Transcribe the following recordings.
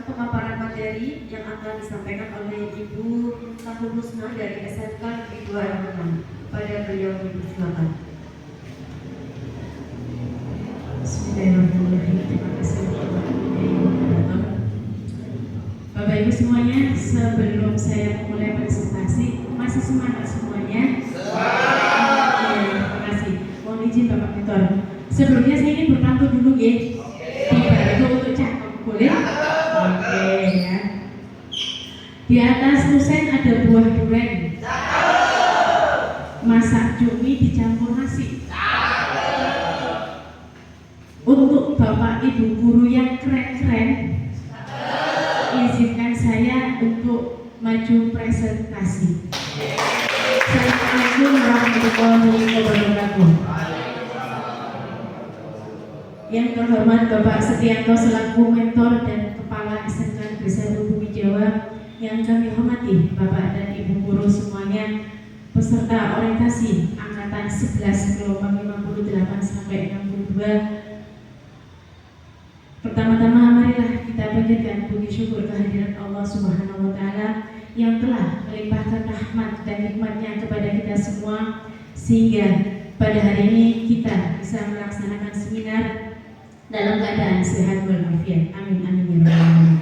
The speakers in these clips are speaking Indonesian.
pemaparan materi yang akan disampaikan oleh Ibu Saful Husna dari SMK Negeri 2 Ermangan. Pada beliau dipersilakan. Bismillahirrahmanirrahim. Terima kasih Bapak Ibu semuanya. Sebelum saya memulai presentasi, masih semangat semuanya? Terima kasih. Mohon izin Bapak Mentor. Sebelumnya saya ingin berpantun dulu ya. Itu untuk cakep, boleh? Oke ya. Di atas kusen ada buah durian. Masak cumi dicampur nasi. Untuk Bapak Ibu guru yang keren-keren, izinkan saya untuk maju presentasi. Assalamualaikum warahmatullahi wabarakatuh. Yang terhormat Bapak Setianto selaku mentor dan Kepala SMK Negeri 1 Bumi Jawa, yang kami hormati Bapak dan Ibu guru semuanya, peserta orientasi angkatan 11 gelombang 58 sampai 62. Pertama-tama marilah kita panjatkan puji syukur kehadirat Allah Subhanahu wa taala yang telah melimpahkan rahmat dan nikmatnya kepada kita semua, sehingga pada hari ini kita bisa melaksanakan seminar dalam keadaan sehat walafiat. Amin amin ya rabbal alamin.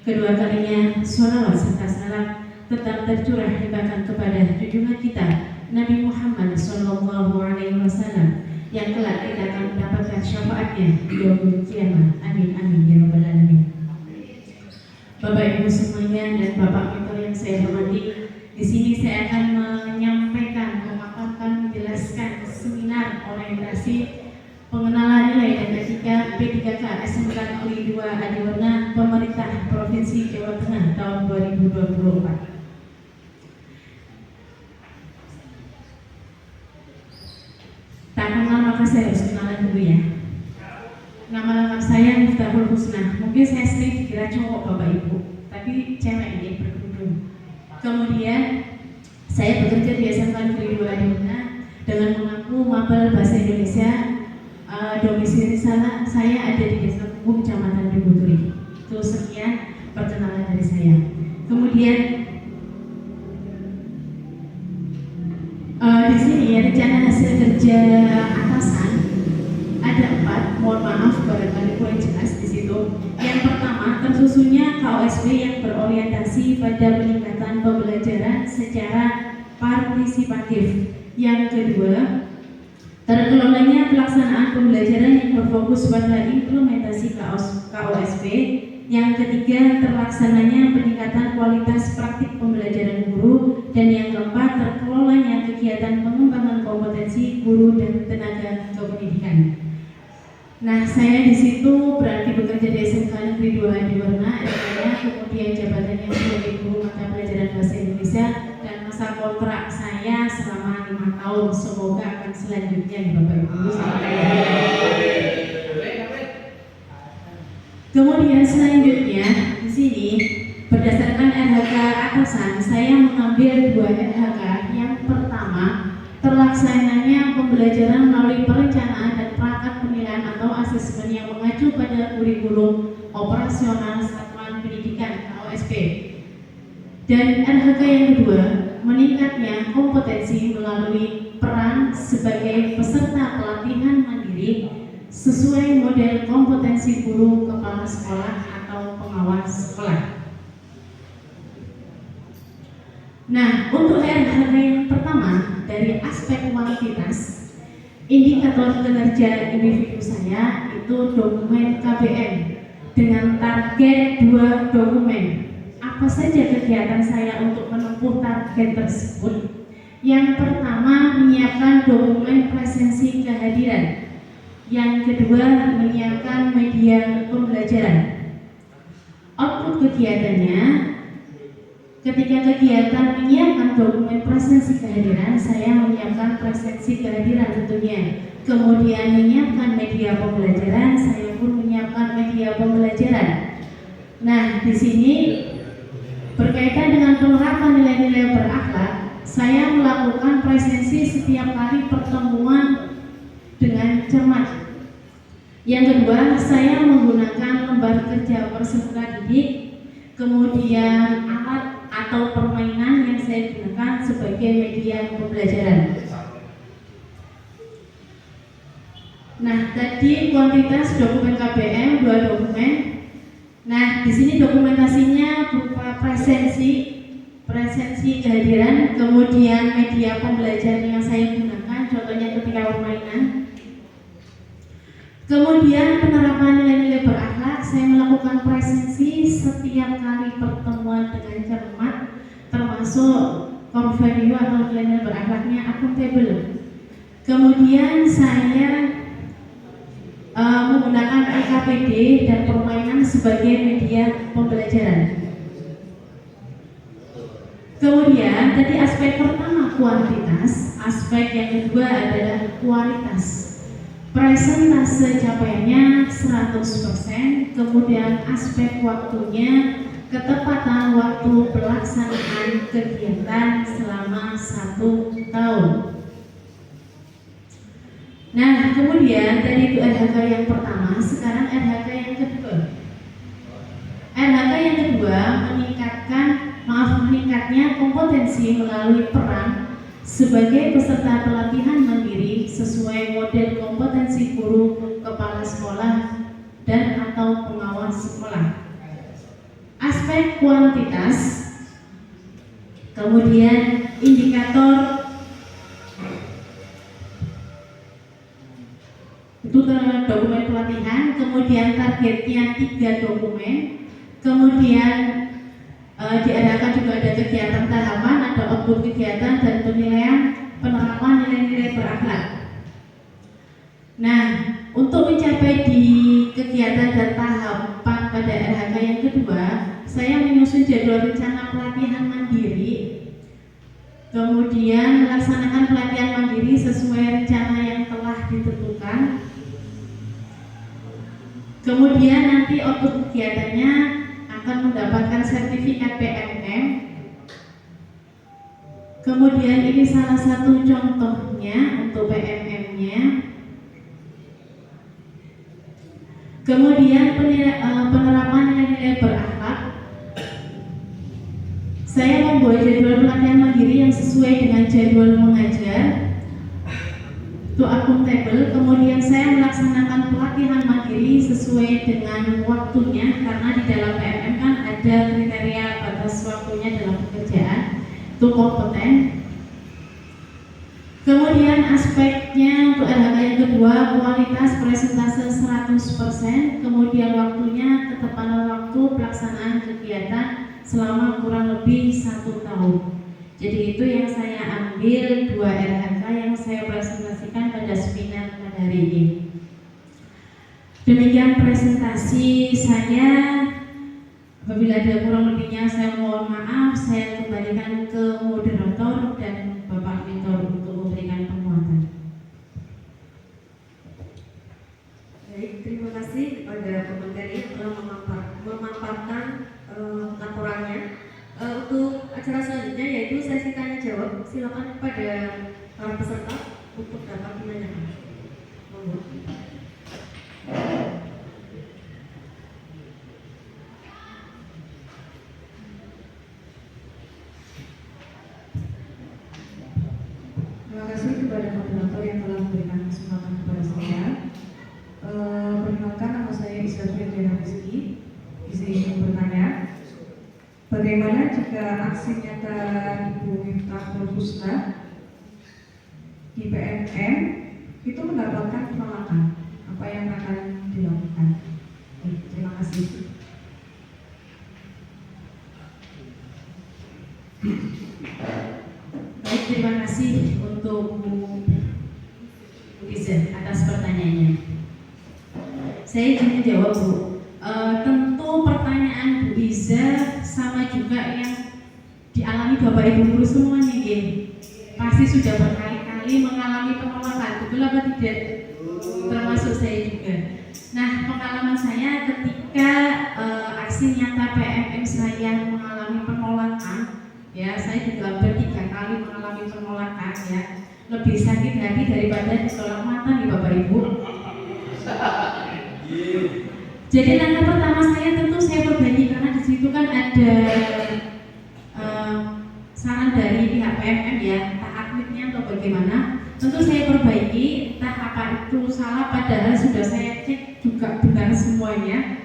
Kedua kalinya sholawat serta salam tetap tercurah limpahkan kepada junjungan kita Nabi Muhammad sallallahu alaihi wasallam yang kelak kita akan mendapatkan syafaatnya di yaumul qiyamah. Amin amin ya rabbal alamin. Bapak Ibu semuanya dan Bapak Mentor yang saya hormati, di sini saya akan menyampaikan, memaparkan, menjelaskan seminar orientasi pengenalan nilai dan etika P3K SMK Negeri 2 Adiwarna Pemerintah Provinsi Jawa Tengah tahun 2024. Tak kenal maka saya harus kenalan dulu ya. Nama lengkap saya Miftahul Husna. Mungkin saya sering dikira cowok Bapak Ibu, tapi cewek ini berkerudung. Kemudian saya bekerja di SMK Negeri 2 Adiwarna dengan mengaku mapel bahasa Indonesia. Domisili saya ada di Desa Kubu, Kecamatan Duguturi. Itu sekian perkenalan dari saya. Kemudian di sini ya, rencana hasil kerja atasan ada 4. Mohon maaf barangkali kurang jelas di situ. Yang pertama, tersusunnya KOSP yang berorientasi pada peningkatan pembelajaran secara partisipatif. Yang kedua, terkelolanya pelaksanaan pembelajaran yang berfokus pada implementasi KOSP. Yang ketiga, terlaksananya peningkatan kualitas praktik pembelajaran guru. Dan yang keempat, terkelolanya kegiatan pengembangan kompetensi guru dan tenaga kependidikan. Nah, saya di situ berarti bekerja di SMK Negeri 2 Adiwarna, kemudian jabatannya sebagai guru mata pelajaran bahasa Indonesia, dan masa kontrak saya selama 5 tahun. Semoga akan selanjutnya ya Bapak Ibu. Kemudian selanjutnya di sini berdasarkan RHK atasan, saya mengambil 2 RHK. Yang pertama, terlaksananya pembelajaran melalui perencanaan dan perangkat penilaian atau asesmen yang mengacu pada kurikulum operasional satuan pendidikan KOSP. Dan RHK yang kedua, meningkatnya kompetensi melalui peran sebagai peserta pelatihan mandiri sesuai model kompetensi guru kepala sekolah atau pengawas sekolah. Nah, untuk RHK yang pertama, dari aspek kuantitas, indikator kinerja individu saya itu dokumen KBM dengan target 2 dokumen. Apa saja kegiatan saya untuk menempuh target tersebut? Yang pertama, menyiapkan dokumen presensi kehadiran. Yang kedua, menyiapkan media pembelajaran. Output kegiatannya, ketika kegiatan menyiapkan dokumen presensi kehadiran, saya menyiapkan presensi kehadiran tentunya. Kemudian menyiapkan media pembelajaran, saya pun menyiapkan media pembelajaran. Nah, di sini berkaitan dengan penerapan nilai-nilai berakhlak, saya melakukan presensi setiap kali pertemuan dengan cermat. Yang kedua, saya menggunakan lembar kerja peserta didik, kemudian alat atau permainan yang saya gunakan sebagai media pembelajaran. Nah, tadi kuantitas dokumen KBM 2 dokumen. Nah, di sini dokumentasinya berupa presensi kehadiran, kemudian media pembelajaran yang saya gunakan, contohnya ketika permainan. Kemudian penerapan nilai-nilai berakhlak, saya melakukan presensi setiap kali pertemuan dengan cermat, termasuk core value atau nilai-nilai berakhlaknya akuntabel. Kemudian saya menggunakan LKPD dan permainan sebagai media pembelajaran. Kemudian tadi aspek pertama kuantitas, aspek yang kedua adalah kualitas. Presentase capaiannya 100%, kemudian aspek waktunya, ketepatan waktu pelaksanaan kegiatan selama 1 tahun. Nah, kemudian dari itu RHK yang pertama, sekarang RHK yang kedua. RHK yang kedua meningkatnya kompetensi melalui peran sebagai peserta pelatihan mandiri sesuai model kompetensi guru, kepala sekolah, dan atau pengawas sekolah. Aspek kuantitas, kemudian indikator itu dokumen pelatihan, kemudian targetnya 3 dokumen, kemudian diadakan juga ada kegiatan tahapan, ada output kegiatan dan penilaian penerapan nilai-nilai berakhlak. Nah, untuk mencapai di kegiatan dan tahapan pada RHK yang kedua, saya menyusun jadwal rencana pelatihan mandiri, kemudian melaksanakan pelatihan mandiri sesuai rencana yang telah ditentukan. Kemudian nanti output kegiatannya akan mendapatkan sertifikat PMM. Kemudian ini salah satu contohnya untuk PMM-nya. Kemudian penerapan nilai-nilai berakhlak. Saya membuat jadwal pelatihan mandiri yang sesuai dengan jadwal mengajar, itu akuntabel. Kemudian saya melaksanakan pelatihan mandiri sesuai dengan waktunya, karena di dalam PMM kan ada kriteria batas waktunya dalam pekerjaan, itu kompeten. Kemudian aspeknya untuk RHK yang kedua, kualitas presentase 100%, kemudian waktunya ketepatan waktu pelaksanaan kegiatan selama kurang lebih 1 tahun. Jadi itu yang saya ambil 2 RHK yang saya presentasikan pada seminar pada hari ini. Demikian presentasi saya. Apabila ada kurang lebihnya saya mohon maaf. Saya kembalikan ke moderator dan Bapak Mentor untuk memberikan penguatan. Baik, terima kasih kepada pemateri yang telah memaparkan laporannya. Untuk acara selanjutnya yaitu sesi tanya jawab. Silakan kepada para peserta untuk dapat menanyakan. Monggo. Terima kasih kepada moderator yang telah memberikan kesempatan kepada saya. Perkenalkan, nama saya Isra Fitriana Rizky. Bisa ingin bertanya, bagaimana jika aksi nyata Ibu Miftahul Husna di PMM itu mendapatkan penolakan? Apa yang akan dilakukan? Terima kasih. Baik, terima kasih untuk Bu Iza atas pertanyaannya. Saya ingin menjawab, Bu. Tentu pertanyaan Bu Iza sama juga yang dialami Bapak Ibu guru semuanya, ya. Pasti sudah berkali-kali mengalami penolakan, betul apa tidak? Termasuk saya juga. Nah, pengalaman saya ketika aksi nyata PMM saya mengalami penolakan, ya, saya juga hampir 3 kali mengalami penolakan, ya. Lebih sakit hati daripada ditolak mata nih Bapak Ibu. Jadi langkah pertama saya tentu saya perbaiki karena di situ kan ada saran dari pihak PMM ya, entah adminnya atau bagaimana. Tentu saya perbaiki, entah apa itu salah padahal sudah saya cek juga benar semuanya.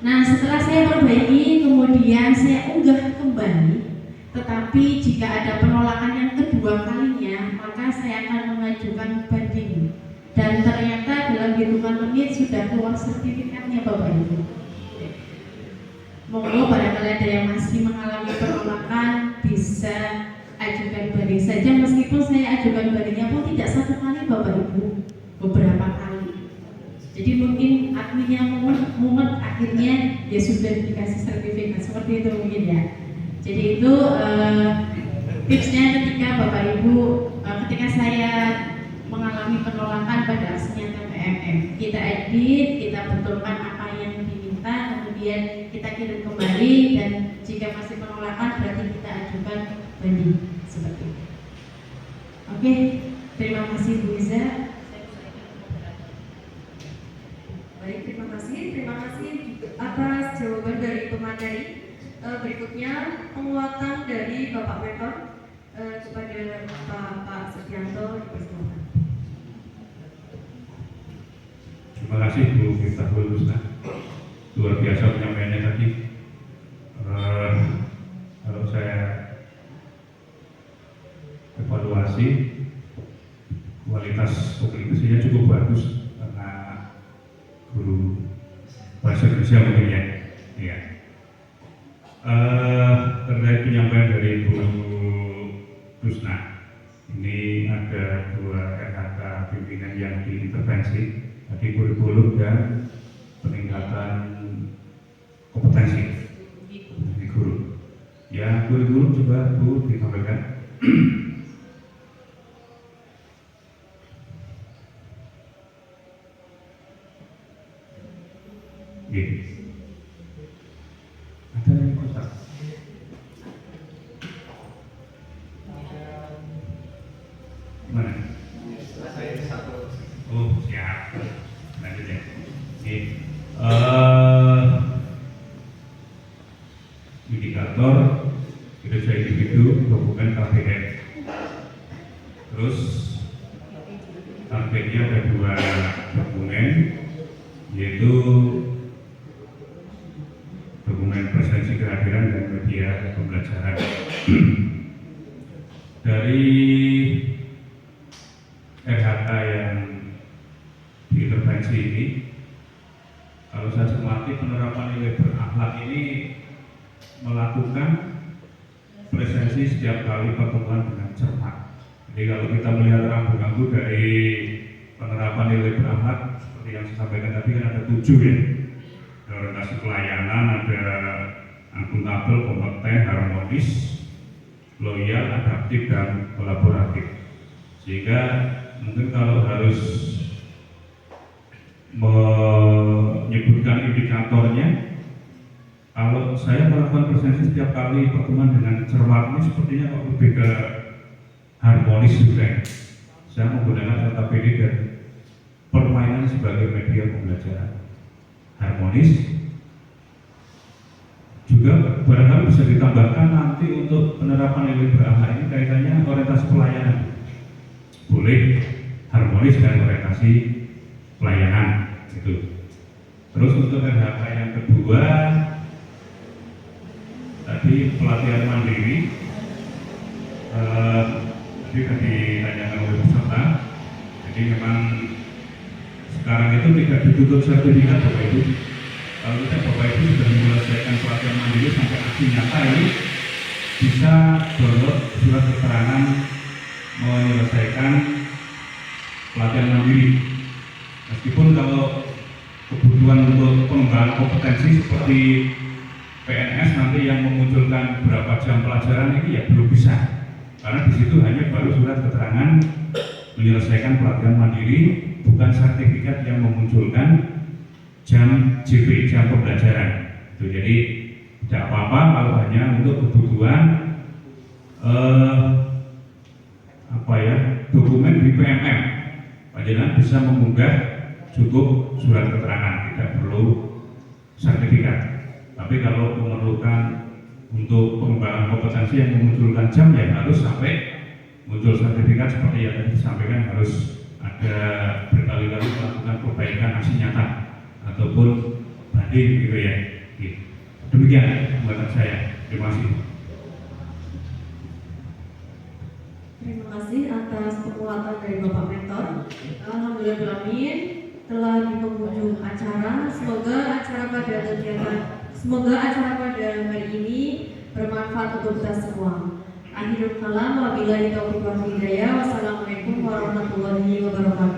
Nah setelah saya perbaiki kemudian saya unggah kembali. Tetapi jika ada penolakan yang kedua kalinya maka saya akan mengajukan banding. Dan ternyata dalam hitungan menit sudah keluar sertifikatnya Bapak Ibu. Monggo barangkali ada yang masih mengalami penolakan bisa ajukan banding saja, meskipun saya ajukan bandingnya pun tidak satu kali Bapak Ibu, beberapa kali. Jadi mungkin adminnya mumet akhirnya ya sudah dikasih sertifikat seperti itu mungkin ya. Jadi itu tipsnya ketika Bapak Ibu ketika saya mengalami penolakan pada aksinya TPMM, kita edit, kita betulkan apa yang diminta, kemudian kita kirim kembali, dan jika masih penolakan berarti kita ajukan banding seperti itu. Oke, terima kasih Bu Iza. Baik, terima kasih atas jawaban dari pemateri. Berikutnya penguatan dari Bapak Mentor kepada Pak Setianto dipersilakan. Terima kasih Bu Miftahul Husna, luar biasa penyampaiannya tadi. Kalau saya evaluasi kualitas komunikasinya cukup bagus karena guru bahasa Indonesia mungkin ya. Iya. Terkait penyampaian dari Bu Husna, ini ada 2 RHK pimpinan yang diintervensi. Tadi kurikulum dan peningkatan kompetensi guru. Ya, kurikulum coba Bu disampaikan. Ada yang kotak. Mana? Oh, siap. Lanjut ya. Indikator kinerja individu dokumen KPM. Terus targetnya ada 2 dokumen, yaitu dokumen presensi kehadiran dan media pembelajaran. Dari RHK yang diintervensi ini, kalau saya cermati penerapan nilai berakhlak ini melakukan presensi setiap kali pertemuan dengan cermat. Jadi kalau kita melihat rambu-rambu dari penerapan nilai berakhlak seperti yang saya sampaikan tadi kan ada 7 ya. Ada orientasi pelayanan, ada akuntabel, kompeten, harmonis, loyal, adaptif, dan kolaboratif. Sehingga mungkin kalau harus menyebutkan indikatornya, kalau saya melakukan presensi setiap kali pertemuan dengan cermat ini sepertinya kok lebih ke harmonis juga. Saya menggunakan kata PD dan permainan sebagai media pembelajaran. Harmonis juga barangkali bisa ditambahkan nanti untuk penerapan nilai berakhlak ini kaitannya orientasi pelayanan. Boleh harmonis dan orientasi pelayanan itu. Terus untuk RHK yang kedua tadi pelatihan mandiri, tadi ditanyakan oleh peserta. Jadi memang sekarang itu tidak ditutup sertifikat Bapak Ibu. Kalau kita Bapak Ibu sudah menyelesaikan pelatihan mandiri sampai aksi nyata ini bisa download surat keterangan menyelesaikan pelatihan mandiri. Meskipun kalau kebutuhan untuk pengembangan kompetensi seperti PNS nanti yang memunculkan berapa jam pelajaran ini ya belum bisa, karena di situ hanya baru surat keterangan menyelesaikan pelatihan mandiri, bukan sertifikat yang memunculkan jam JP, jam pembelajaran. Itu jadi tidak apa-apa kalau hanya untuk kebutuhan dokumen di PMM. Panjenengan bisa mengunggah cukup surat keterangan, tidak perlu sertifikat. Tapi kalau memerlukan untuk pengembangan kompetensi yang memunculkan jam, ya harus sampai muncul sertifikat seperti yang tadi disampaikan, harus ada berkali-kali melakukan perbaikan aksi nyata ataupun banding gitu ya. Demikian pembuatan saya. Terima kasih. Terima kasih atas penguatan dari Bapak Mentor. Alhamdulillahirrahmanirrahim, telah di penghujung acara. Semoga acara pada hari ini bermanfaat untuk kita semua. Akhirul kalam, wabillahi taufiq wal hidayah. Wassalamualaikum warahmatullahi wabarakatuh.